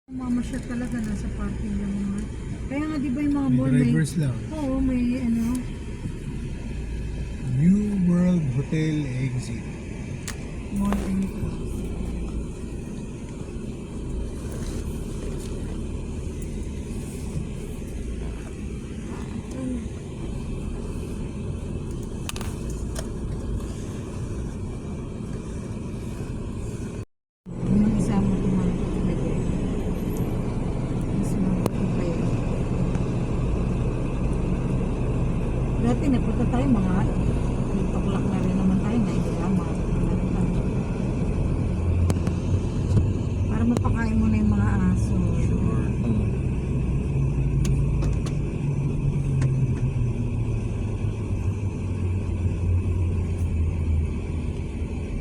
Mamasyal talaga nasa parking lang naman. Kaya nga di ba yung mga May mall drivers lang. Oo, may ano. New World Hotel exit. Mall entrance. Yung isa mo tumatagay. Mas mabuti pa yun. Dati nagpunta tayo mga tuklak na rin naman tayo na hindi naman. Para mapakain mo na yung mga aso. Sure.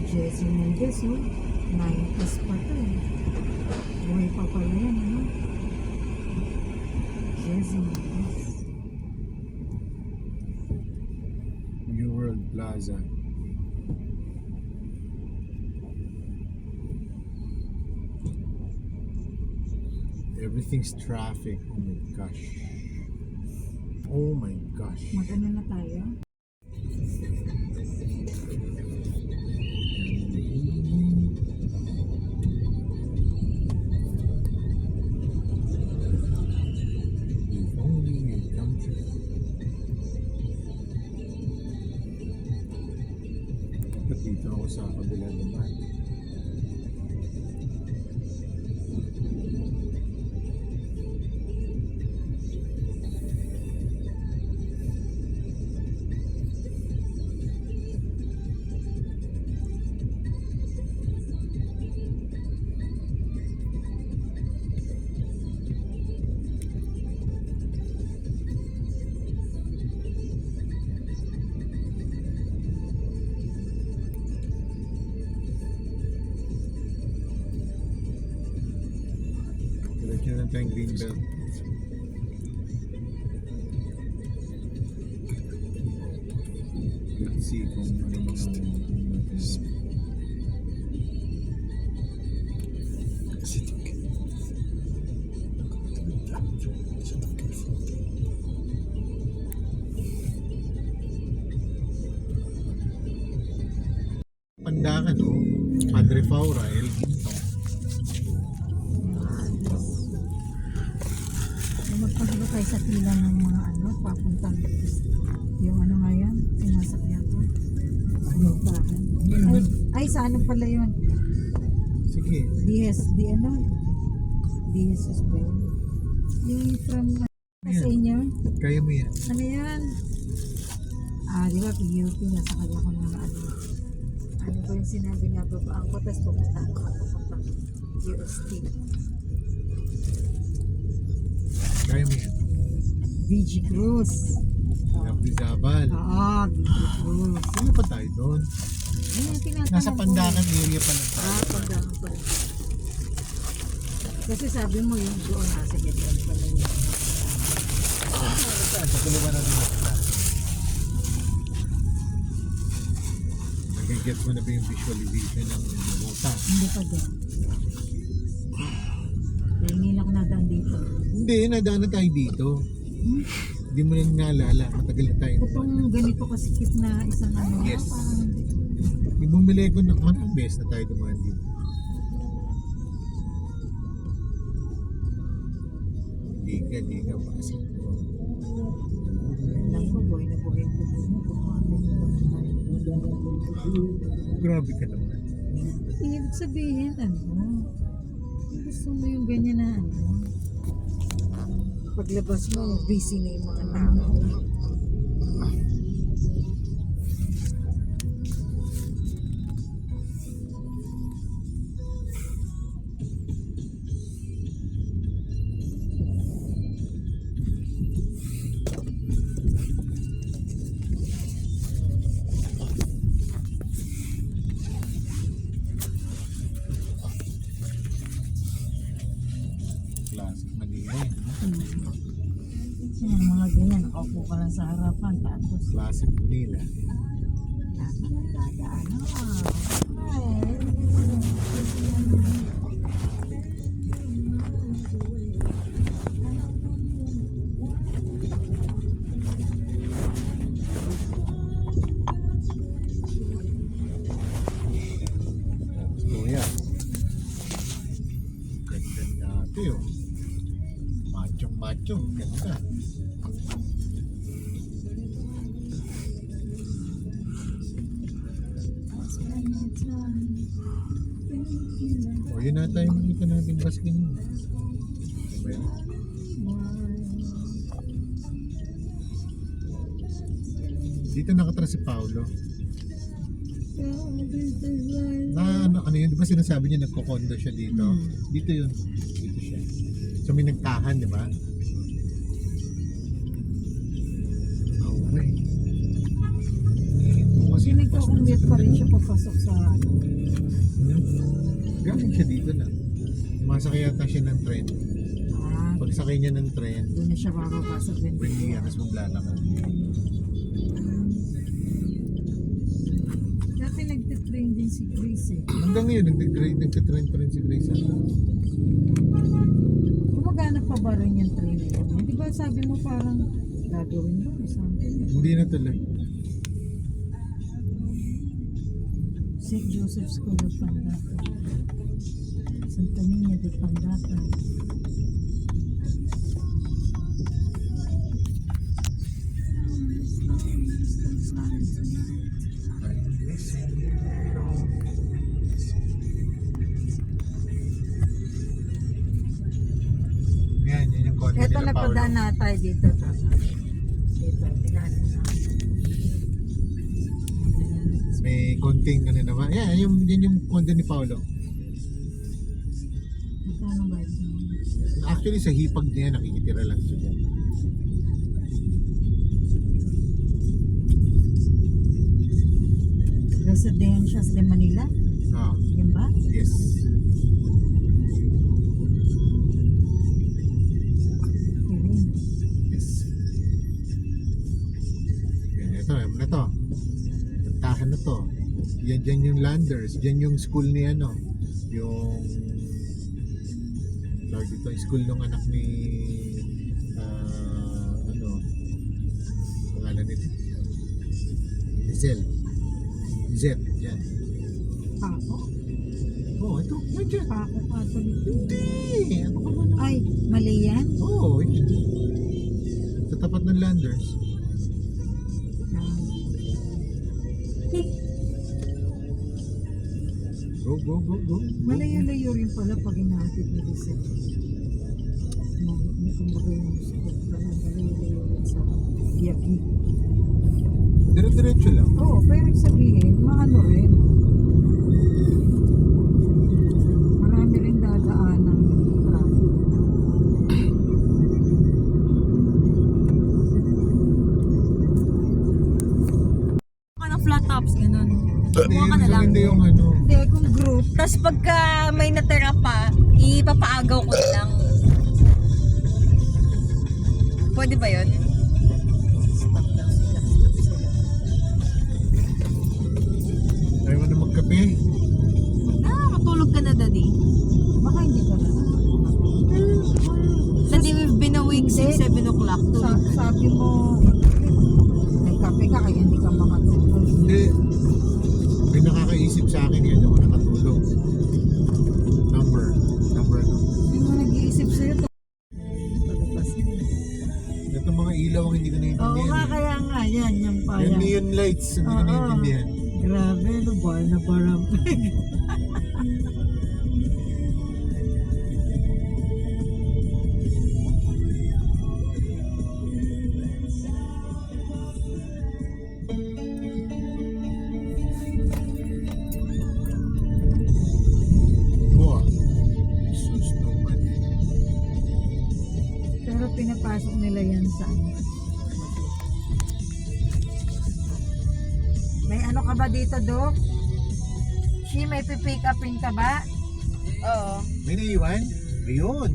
Jessie Mendez, oh. 90s pa to eh. Buhay pa pala yan, ano? Jessie Mendez. New World Plaza. Everything's traffic. Oh my gosh. Oh my gosh. Mag-ano na tayo? If only you come true. Ba't dito ako sa kabila naman? Diretso na tayong Greenbelt. Let's see kung ano mga Pandakan, oh. Padre Faura, El Ginto. Magpagano tayo sa pila ng mga ano, papuntang yung ano nga yan, sinasakyan ko. Ano ba? Ay, sa ano pala yun? Sige. DSD ano? DSS ba yun? Yung from sa inyo? Kaya mo yan. Ano yan? Di ba, PUP, nasa kanya ko mga ano. Ano ba yung sinabi niya, babaan ko, tapos pupunta ako papuntang UST. Kaya mo yan. VG Cruz. Nabizabal. VG Cruz. Sino pa tayo doon? Ayun, tinatanong Nasa ko. Pandakan area pa lang tayo. Pandakan pa lang. Kasi sabi mo yung doon nasa ganyan pala yun. Saan? Sa tuluban na rin ako. Nagigets mo na ba yung visualization ng ruta? Hindi pa din. Dahil ngayon ako nadaan dito. Hindi, nadaan na tayo dito. Hindi mo lang naalala. Matagal na tayo. Itong ganito kasikip na isang ano. Yes. Parang hindi. Yung bumili ko ng anong best na tayo dumaan dito. Hindi ka pasok ko. Alam ko, buhay na buhay ang tuloy mo. Grabe ka naman. Ibig sabihin, ano? Gusto mo yung ganyan na ano? Paglabas mo, busy na yung mga tao. Classic Manila yan. Yan, mga ganyan, nakaupo ka lang sa harapan, tapos Classic Manila. dadaan. Ay, Ito yun. Macho. Ganda. O yun na tayo makita natin baskin yun. Diba yun? Dito nakatira si Paolo. Ano yun, di ba sinasabi niya nagko-condo siya dito? Dito yun. Dito siya. So may nagtahan, di ba? Okay. Kasi nagko-commute pa rin siya papasok sa ano. Galing siya dito na. Masakay yata siya ng tren. Pagsakay niya ng tren, Doon na siya bababa sa Bendiga, tapos maglalakad. Dati nagtitrain din si Grace eh. Hanggang ngayon, nagtitrain pa rin si Grace. Gumagana pa ba rin yung train na yun? Di ba sabi mo parang gagawin mo or something? Hindi na tuloy. St. Joseph School of Pandacan. Santa Niña de Pandacan. Yan yung condo Ito nila, Paolo. napadaan na tayo dito. Dito, tingnan mo. May konting ano naman. Yan yung condo ni Paolo. Magkano ba ito? Actually, sa hipag niya, nakikitira lang siya dyan. Residencias de Manila? Ah, Yan ba? yes. Kirin. Yes. Yan, ito. Tahan na to. Yan, dyan yung landers. Dyan yung school ni ano. Yung tawag dito, yung school ng anak ni pangalan nito. Lizette. Yan. Pako? Oh, ito. Yan dyan. Pako Catholic. Hindi. Ano ka ba na? Ay, mali yan? Oo, yun. Sa tapat ng landers. Go. Malayo-layo rin pala pag inahatid ni Lizette. May kumbaga yung sakit pala. Malayo-layo rin sa Giagi. Dire-diretso lang. Oo, pero yung sabihin, maano rin. Marami rin dadaan ng traffic. Ka ng flat tops, ganun. Kumuha ka na lang. Hindi yung ano. Hindi, kung group, Tapos pagka may natira pa, ipapaagaw ko na lang. Pwede ba yun? stop sila. Ayaw mo na magkape. Matulog ka na, Daddy. Baka hindi ka na. Daddy, we've been awake since 7 o'clock. Tulog ka. Sabi mo, may kape ka kaya hindi ka makatulog. Hindi. May nakakaisip sa akin yun ako nakatulog. Number ano. Hindi mo nag-iisip sa'yo to. Palabas yun. Ito mga ilaw ang hindi ko Oo naiintindihan. nga, kaya nga, yan, yung Yung paya. neon lights, hindi ko Oo. naiintindihan. Grabe, no ba? Naparampig. Wow. Jesus naman. Pero pinapasok nila yan sa ano. May ano ka ba dito, Dok? May pipick upin ka ba? Oo. May naiwan? Ayun.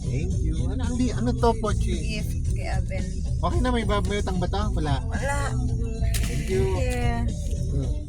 Thank you. Ano to, Pochi? Gift kay Abel. Okay na, may utang ba to? Wala. Wala. Thank you. Yeah. Hmm.